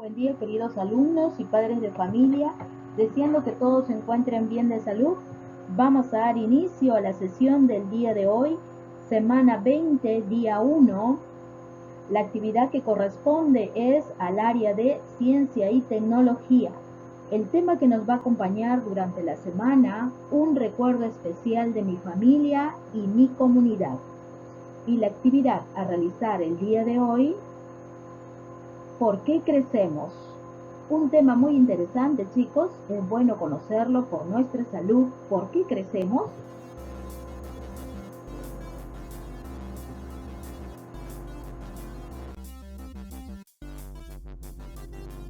Buen día, queridos alumnos y padres de familia. Deseando que todos se encuentren bien de salud, vamos a dar inicio a la sesión del día de hoy, semana 20, día 1. La actividad que corresponde es al área de ciencia y tecnología. El tema que nos va a acompañar durante la semana, un recuerdo especial de mi familia y mi comunidad. Y la actividad a realizar el día de hoy, ¿por qué crecemos? Un tema muy interesante, chicos. Es bueno conocerlo por nuestra salud. ¿Por qué crecemos?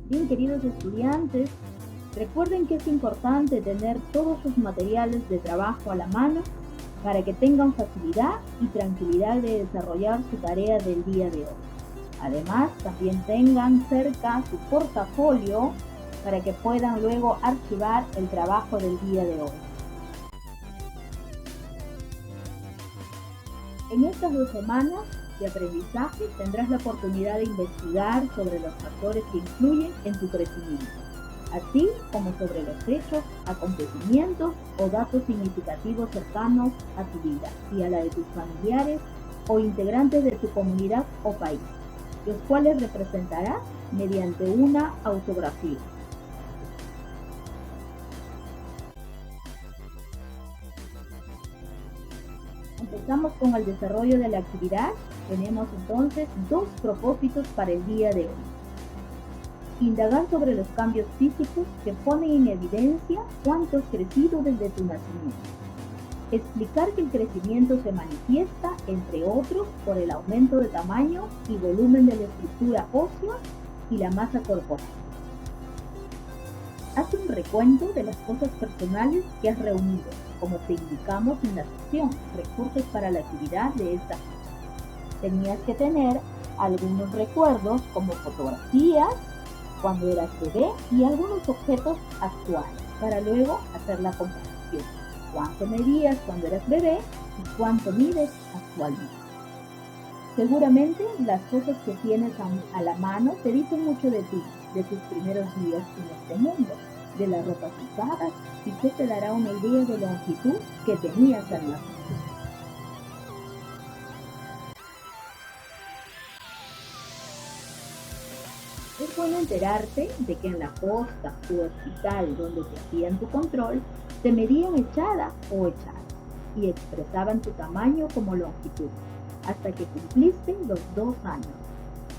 Bien, queridos estudiantes, recuerden que es importante tener todos sus materiales de trabajo a la mano para que tengan facilidad y tranquilidad de desarrollar su tarea del día de hoy. Además, también tengan cerca su portafolio para que puedan luego archivar el trabajo del día de hoy. En estas 2 semanas de aprendizaje tendrás la oportunidad de investigar sobre los factores que influyen en tu crecimiento, así como sobre los hechos, acontecimientos o datos significativos cercanos a tu vida y a la de tus familiares o integrantes de tu comunidad o país, los cuales representarás mediante una autografía. Empezamos con el desarrollo de la actividad. Tenemos entonces 2 propósitos para el día de hoy. Indagar sobre los cambios físicos que ponen en evidencia cuánto has crecido desde tu nacimiento. Explicar que el crecimiento se manifiesta, entre otros, por el aumento de tamaño y volumen de la estructura ósea y la masa corporal. Haz un recuento de las cosas personales que has reunido, como te indicamos en la sección Recursos para la actividad de esta fecha. Tenías que tener algunos recuerdos como fotografías cuando eras bebé y algunos objetos actuales para luego hacer la comparación. Cuánto medías cuando eras bebé y cuánto mides actualmente. Seguramente las cosas que tienes a la mano te dicen mucho de ti, de tus primeros días en este mundo, de las ropas usadas y que te dará una idea de la longitud que tenías al nacer. Es bueno enterarte de que en la posta u hospital donde te hacían tu control, te medían echada o echada y expresaban tu tamaño como longitud, hasta que cumpliste los 2 años.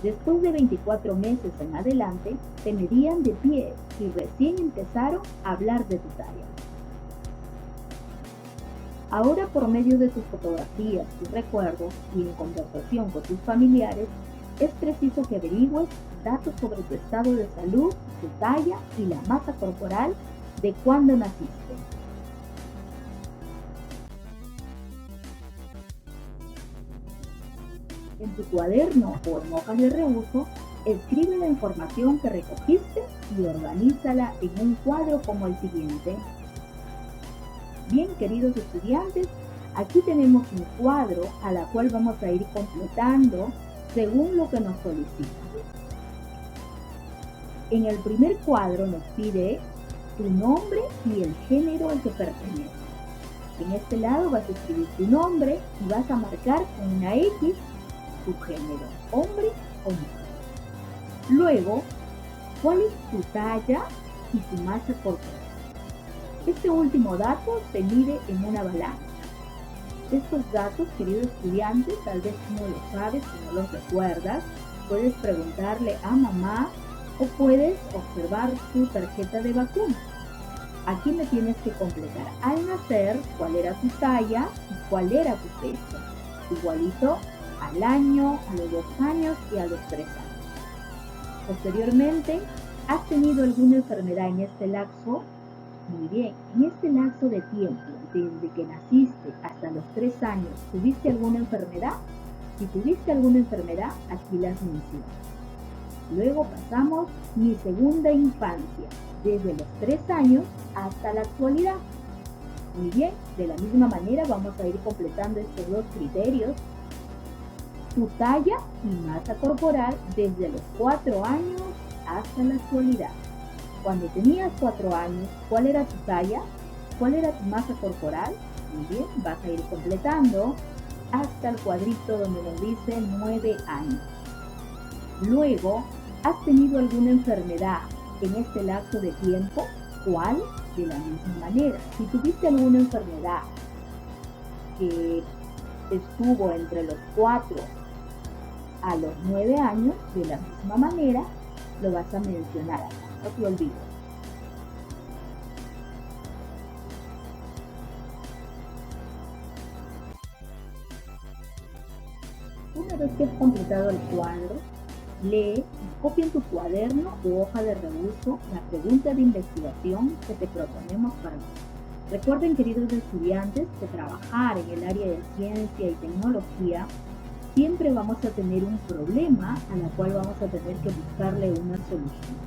Después de 24 meses en adelante, te medían de pie y recién empezaron a hablar de tu talla. Ahora, por medio de tus fotografías y recuerdos y en conversación con tus familiares, es preciso que averigües datos sobre tu estado de salud, tu talla y la masa corporal de cuando naciste. En tu cuaderno o en hojas de reuso, escribe la información que recogiste y organízala en un cuadro como el siguiente. Bien, queridos estudiantes, aquí tenemos un cuadro a la cual vamos a ir completando según lo que nos solicitan. En el primer cuadro nos pide tu nombre y el género al que perteneces. En este lado vas a escribir tu nombre y vas a marcar con una X tu género, hombre o mujer. Luego, ¿cuál es tu talla y tu masa corporal? Este último dato se mide en una balanza. Estos datos, queridos estudiantes, tal vez no lo sabes, si no los recuerdas, puedes preguntarle a mamá o puedes observar tu tarjeta de vacuna. Aquí me tienes que completar al nacer cuál era tu talla y cuál era tu peso. Igualito al año, a los 2 años y a los 3 años. Posteriormente, ¿has tenido alguna enfermedad en este lapso? Muy bien, en este lapso de tiempo, desde que naciste hasta los 3 años, ¿tuviste alguna enfermedad? Si tuviste alguna enfermedad, aquí las menciono. Luego pasamos mi segunda infancia, desde los 3 años hasta la actualidad. Muy bien, de la misma manera vamos a ir completando estos 2 criterios. Tu talla y masa corporal desde los 4 años hasta la actualidad. Cuando tenías 4 años, ¿cuál era tu talla? ¿Cuál era tu masa corporal? Muy bien, vas a ir completando hasta el cuadrito donde nos dice 9 años. Luego, ¿has tenido alguna enfermedad en este lapso de tiempo? ¿Cuál? De la misma manera. Si tuviste alguna enfermedad que estuvo entre los 4 a los 9 años, de la misma manera, lo vas a mencionar acá, no te olvides. Una vez que has completado el cuadro, lee y copia en tu cuaderno u hoja de rebujo la pregunta de investigación que te proponemos para hoy. Recuerden, queridos estudiantes, que trabajar en el área de ciencia y tecnología siempre vamos a tener un problema a la cual vamos a tener que buscarle una solución.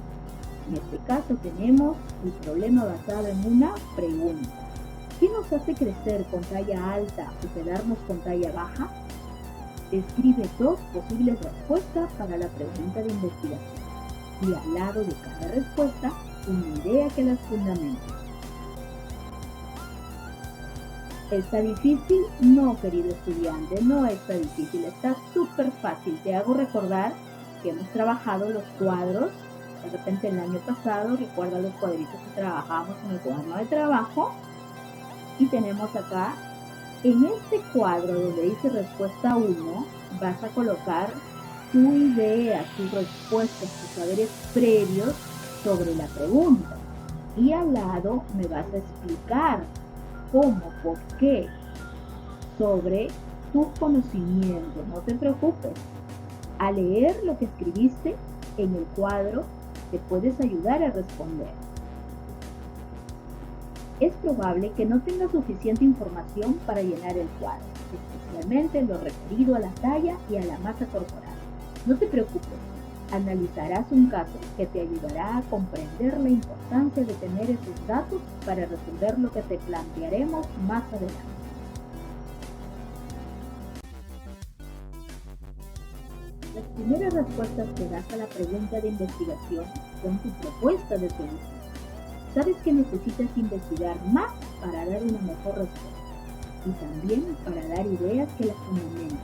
En este caso tenemos el problema basado en una pregunta. ¿Qué nos hace crecer con talla alta o quedarnos con talla baja? Escribe 2 posibles respuestas para la pregunta de investigación y al lado de cada respuesta una idea que las fundamente. ¿Está difícil? No, querido estudiante, no está difícil, está súper fácil. Te hago recordar que hemos trabajado los cuadros. De repente el año pasado, recuerda los cuadritos que trabajamos en el cuaderno de trabajo. Y tenemos acá, en este cuadro donde dice respuesta 1, vas a colocar tu idea, tus respuestas, tus saberes previos sobre la pregunta. Y al lado me vas a explicar cómo, por qué, sobre tu conocimiento. No te preocupes. Al leer lo que escribiste en el cuadro, te puedes ayudar a responder. Es probable que no tengas suficiente información para llenar el cuadro, especialmente lo referido a la talla y a la masa corporal. No te preocupes, analizarás un caso que te ayudará a comprender la importancia de tener esos datos para resolver lo que te plantearemos más adelante. Las primeras respuestas que das a la pregunta de investigación son tu propuesta de solución. Sabes que necesitas investigar más para dar una mejor respuesta y también para dar ideas que las fundamenten,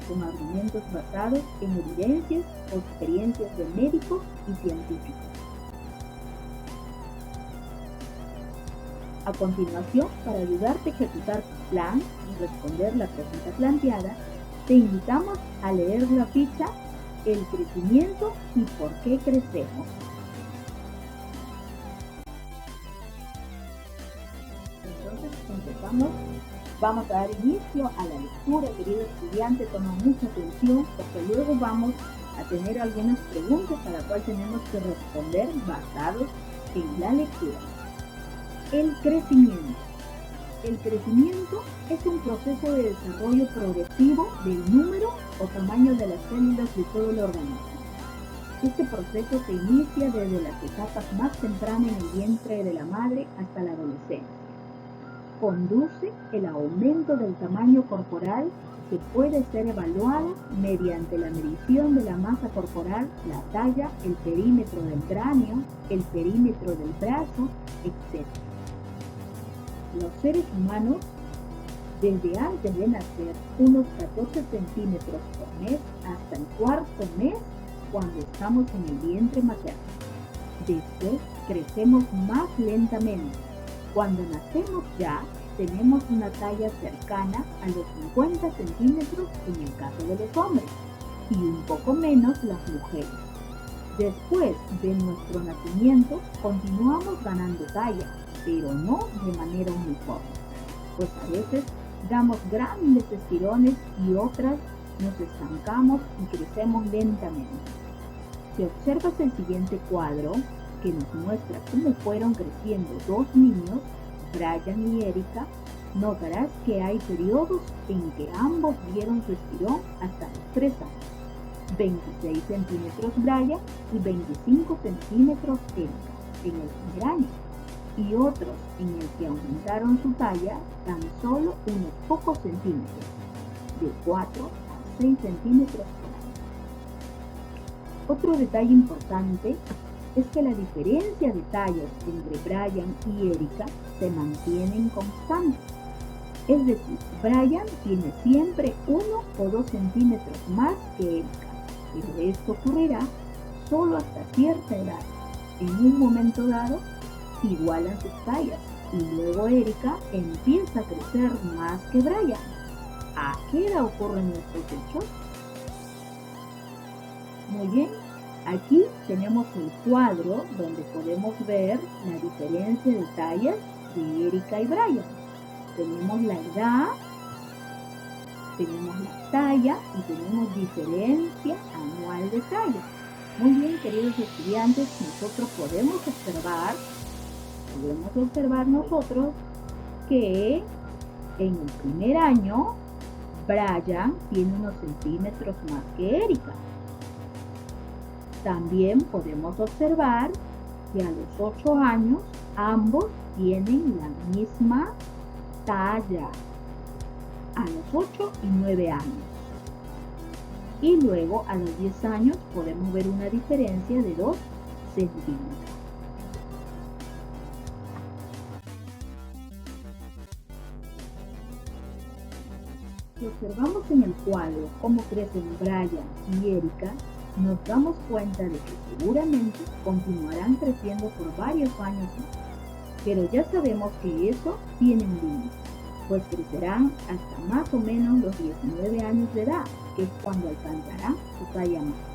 con argumentos basados en evidencias o experiencias de médicos y científicos. A continuación, para ayudarte a ejecutar tu plan y responder la pregunta planteada, te invitamos a leer la ficha El crecimiento y por qué crecemos. Vamos a dar inicio a la lectura, querido estudiante, toma mucha atención porque luego vamos a tener algunas preguntas a las cuales tenemos que responder basados en la lectura. El crecimiento. El crecimiento es un proceso de desarrollo progresivo del número o tamaño de las células de todo el organismo. Este proceso se inicia desde las etapas más tempranas en el vientre de la madre hasta la adolescencia. Conduce el aumento del tamaño corporal que puede ser evaluado mediante la medición de la masa corporal, la talla, el perímetro del cráneo, el perímetro del brazo, etc. Los seres humanos, desde antes de nacer, unos 14 centímetros por mes hasta el 4º mes cuando estamos en el vientre materno. Después crecemos más lentamente. Cuando nacemos ya tenemos una talla cercana a los 50 centímetros en el caso de los hombres y un poco menos las mujeres. Después de nuestro nacimiento continuamos ganando talla, pero no de manera uniforme, pues a veces damos grandes estirones y otras nos estancamos y crecemos lentamente. Si observas el siguiente cuadro, que nos muestra cómo fueron creciendo 2 niños, Brian y Erika, notarás que hay periodos en que ambos dieron su estirón hasta los 3 años. 26 centímetros Brian y 25 centímetros Erika en el primer año, y otros en el que aumentaron su talla tan solo unos pocos centímetros, de 4 a 6 centímetros por año. Otro detalle importante es que la diferencia de tallas entre Brian y Erika se mantienen constantes. Es decir, Brian tiene siempre 1 o 2 centímetros más que Erika, pero esto ocurrirá solo hasta cierta edad. En un momento dado, igualan sus tallas y luego Erika empieza a crecer más que Brian. ¿A qué edad ocurren estos hechos? Muy bien, aquí tenemos el cuadro donde podemos ver la diferencia de tallas de Erika y Brian. Tenemos la edad, tenemos la talla y tenemos diferencia anual de talla. Muy bien, queridos estudiantes, nosotros podemos observar nosotros que en el primer año Brian tiene unos centímetros más que Erika. También podemos observar que a los 8 años ambos tienen la misma talla, a los 8 y 9 años. Y luego a los 10 años podemos ver una diferencia de 2 centímetros. Si observamos en el cuadro cómo crecen Brian y Erika, nos damos cuenta de que seguramente continuarán creciendo por varios años más. Pero ya sabemos que eso tiene un límite, pues crecerán hasta más o menos los 19 años de edad, que es cuando alcanzarán su talla máxima.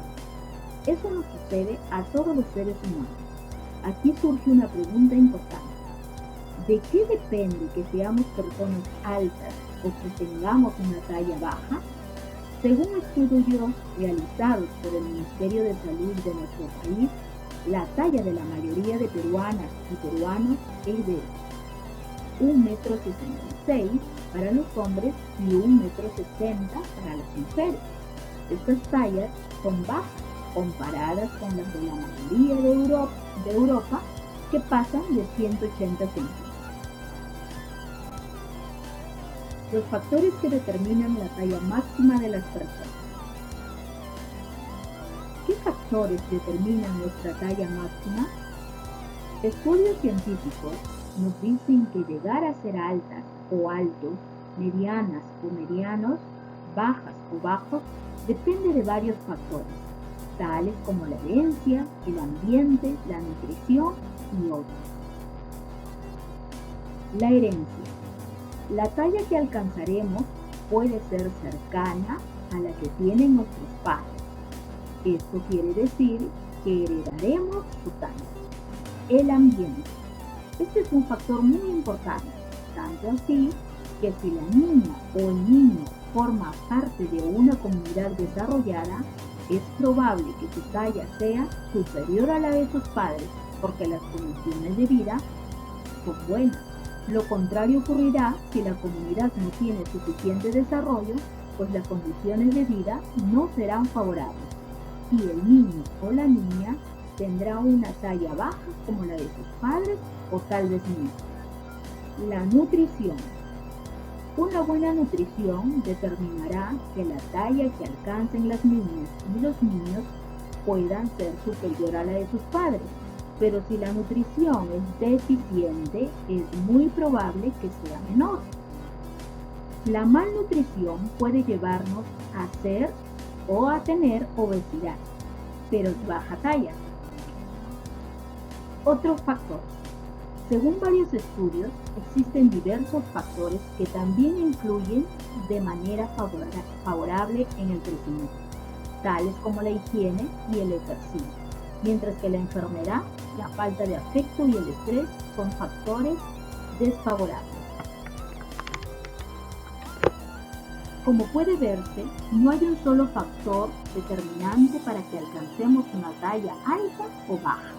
Eso nos sucede a todos los seres humanos. Aquí surge una pregunta importante. ¿De qué depende que seamos personas altas o que tengamos una talla baja? Según estudios realizados por el Ministerio de Salud de nuestro país, la talla de la mayoría de peruanas y peruanos es de 1,66 m para los hombres y 1,60 m para las mujeres. Estas tallas son bajas comparadas con las de la mayoría de Europa, que pasan de 180 centímetros. Los factores que determinan la talla máxima de las personas. ¿Qué factores determinan nuestra talla máxima? Estudios científicos nos dicen que llegar a ser altas o altos, medianas o medianos, bajas o bajos, depende de varios factores, tales como la herencia, el ambiente, la nutrición y otros. La herencia. La talla que alcanzaremos puede ser cercana a la que tienen nuestros padres. Esto quiere decir que heredaremos su talla. El ambiente. Este es un factor muy importante, tanto así que si la niña o el niño forma parte de una comunidad desarrollada, es probable que su talla sea superior a la de sus padres, porque las condiciones de vida son buenas. Lo contrario ocurrirá si la comunidad no tiene suficiente desarrollo, pues las condiciones de vida no serán favorables y el niño o la niña tendrá una talla baja como la de sus padres o tal vez no. La nutrición. Una buena nutrición determinará que la talla que alcancen las niñas y los niños puedan ser superior a la de sus padres. Pero si la nutrición es deficiente, es muy probable que sea menor. La malnutrición puede llevarnos a ser o a tener obesidad, pero de baja talla. Otro factor. Según varios estudios, existen diversos factores que también influyen de manera favorable en el crecimiento, tales como la higiene y el ejercicio, mientras que la enfermedad, la falta de afecto y el estrés son factores desfavorables. Como puede verse, no hay un solo factor determinante para que alcancemos una talla alta o baja.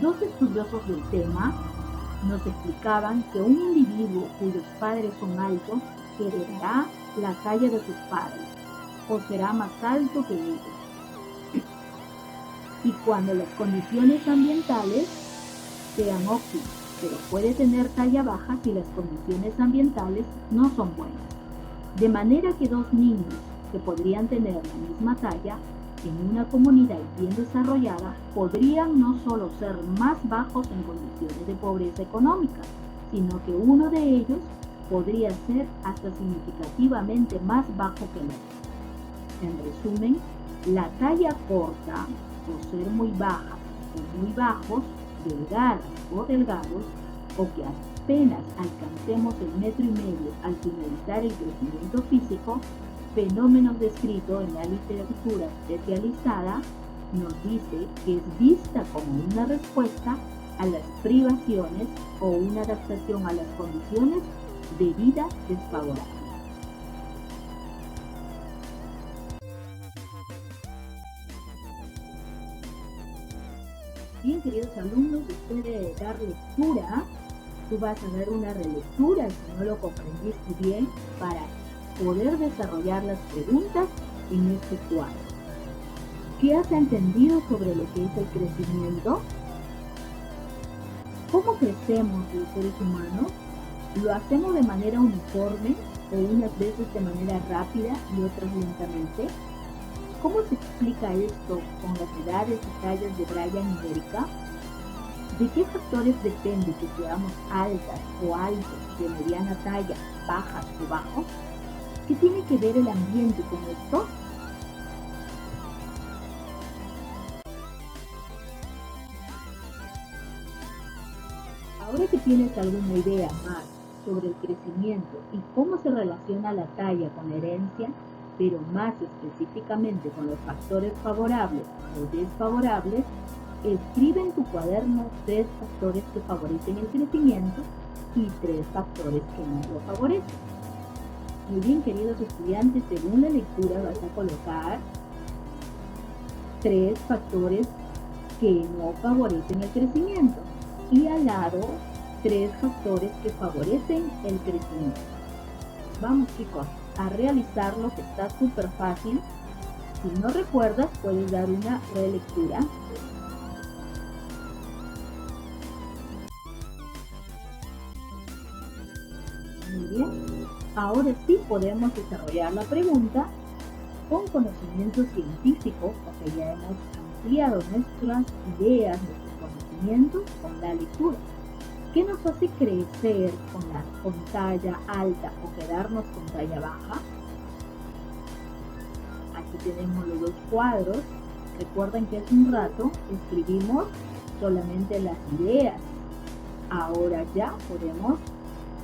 Dos estudiosos del tema nos explicaban que un individuo cuyos padres son altos heredará la talla de sus padres o será más alto que ellos. Y cuando las condiciones ambientales sean óptimas, pero puede tener talla baja si las condiciones ambientales no son buenas. De manera que dos niños que podrían tener la misma talla en una comunidad bien desarrollada podrían no solo ser más bajos en condiciones de pobreza económica, sino que uno de ellos podría ser hasta significativamente más bajo que el otro. En resumen, la talla corta, o ser muy bajas o muy bajos, delgadas o delgados, o que apenas alcancemos el 1,5 metros al finalizar el crecimiento físico, fenómenos descritos en la literatura especializada, nos dice que es vista como una respuesta a las privaciones o una adaptación a las condiciones de vida desfavorables. Bien, queridos alumnos, después de dar lectura, tú vas a dar una relectura si no lo comprendiste bien para poder desarrollar las preguntas en este cuadro. ¿Qué has entendido sobre lo que es el crecimiento? ¿Cómo crecemos los seres humanos? ¿Lo hacemos de manera uniforme o unas veces de manera rápida y otras lentamente? ¿Cómo se explica esto con las edades y tallas de Brian y Erika? ¿De qué factores depende que seamos altas o altos, de mediana talla, bajas o bajos? ¿Qué tiene que ver el ambiente con esto? Ahora que tienes alguna idea más sobre el crecimiento y cómo se relaciona la talla con la herencia, pero más específicamente con los factores favorables o desfavorables, escribe en tu cuaderno 3 factores que favorecen el crecimiento y 3 factores que no lo favorecen. Muy bien, queridos estudiantes, según la lectura vas a colocar 3 factores que no favorecen el crecimiento y al lado 3 factores que favorecen el crecimiento. Vamos, chicos, a realizarlo, que está súper fácil. Si no recuerdas, puedes dar una relectura. Muy bien. Ahora sí podemos desarrollar la pregunta con conocimiento científico, porque ya hemos ampliado nuestras ideas, nuestros conocimientos con la lectura. ¿Qué nos hace crecer con talla alta o quedarnos con talla baja? Aquí tenemos los 2 cuadros. Recuerden que hace un rato escribimos solamente las ideas. Ahora ya podemos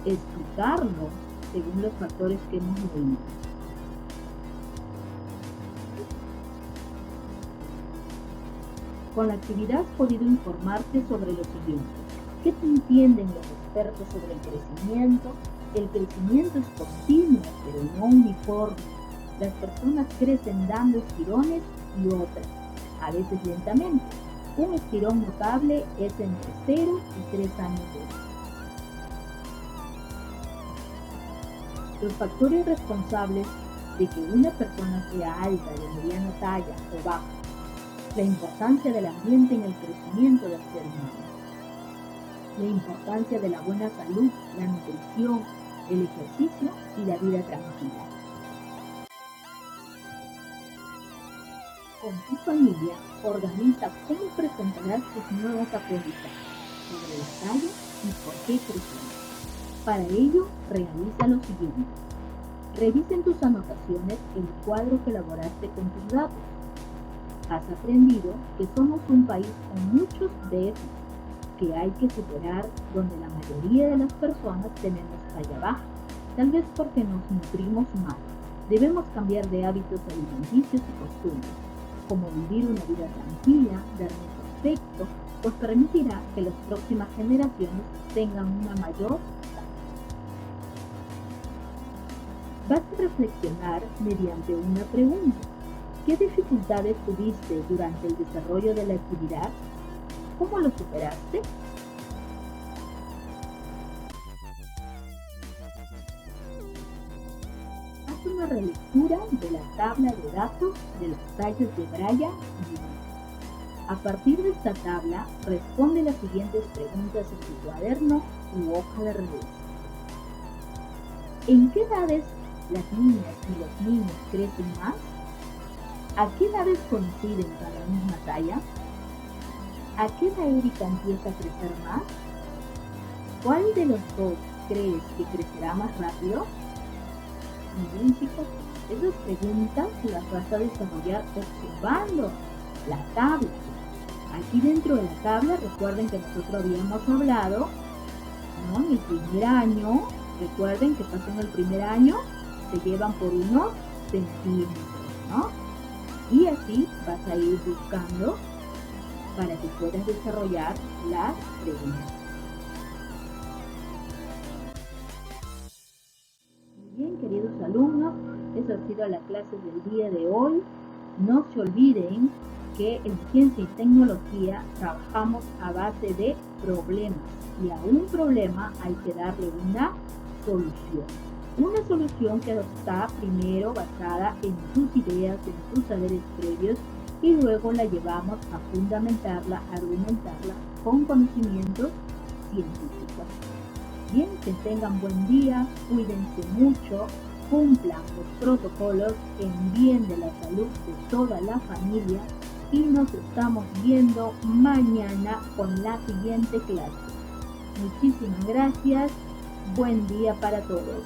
explicarlo según los factores que hemos leído. Con la actividad has podido informarte sobre lo siguiente. ¿Qué entienden los expertos sobre el crecimiento? El crecimiento es continuo, pero no uniforme. Las personas crecen dando estirones y otras, a veces lentamente. Un estirón notable es entre 0 y 3 años de edad. Los factores responsables de que una persona sea alta, de mediana talla o baja. La importancia del ambiente en el crecimiento del ser humano. La importancia de la buena salud, la nutrición, el ejercicio y la vida tranquila. Con tu familia, organiza cómo presentarás tus nuevos aprendizajes sobre la talla y por qué crecemos. Para ello, realiza lo siguiente. Revisa en tus anotaciones el cuadro que elaboraste con tus datos. Has aprendido que somos un país con muchos déficits que hay que superar, donde la mayoría de las personas tenemos talla baja, tal vez porque nos nutrimos mal. Debemos cambiar de hábitos alimenticios y costumbres, como vivir una vida tranquila, darnos afecto, pues permitirá que las próximas generaciones tengan una mayor salud. Vas a reflexionar mediante una pregunta. ¿Qué dificultades tuviste durante el desarrollo de la actividad? ¿Cómo lo superaste? Haz una relectura de la tabla de datos de las tallas de Brian y Erika. A partir de esta tabla, responde las siguientes preguntas en tu cuaderno u hoja de revés. ¿En qué edades las niñas y los niños crecen más? ¿A qué edades coinciden con la misma talla? ¿A qué edad Erika empieza a crecer más? ¿Cuál de los dos crees que crecerá más rápido? Muy bien, chicos, esas preguntas las vas a desarrollar observando la tabla. Aquí dentro de la tabla, recuerden que nosotros habíamos hablado, ¿no? En el primer año, recuerden que pasan el primer año, se llevan por unos centímetros, ¿no? Y así vas a ir buscando para que puedas desarrollar las preguntas. Muy bien, queridos alumnos, esa ha sido la clase del día de hoy. No se olviden que en Ciencia y Tecnología trabajamos a base de problemas y a un problema hay que darle una solución. Una solución que está primero basada en tus ideas, en tus saberes previos y luego la llevamos a fundamentarla, a argumentarla con conocimientos científicos. Bien, que tengan buen día, cuídense mucho, cumplan los protocolos en bien de la salud de toda la familia y nos estamos viendo mañana con la siguiente clase. Muchísimas gracias, buen día para todos.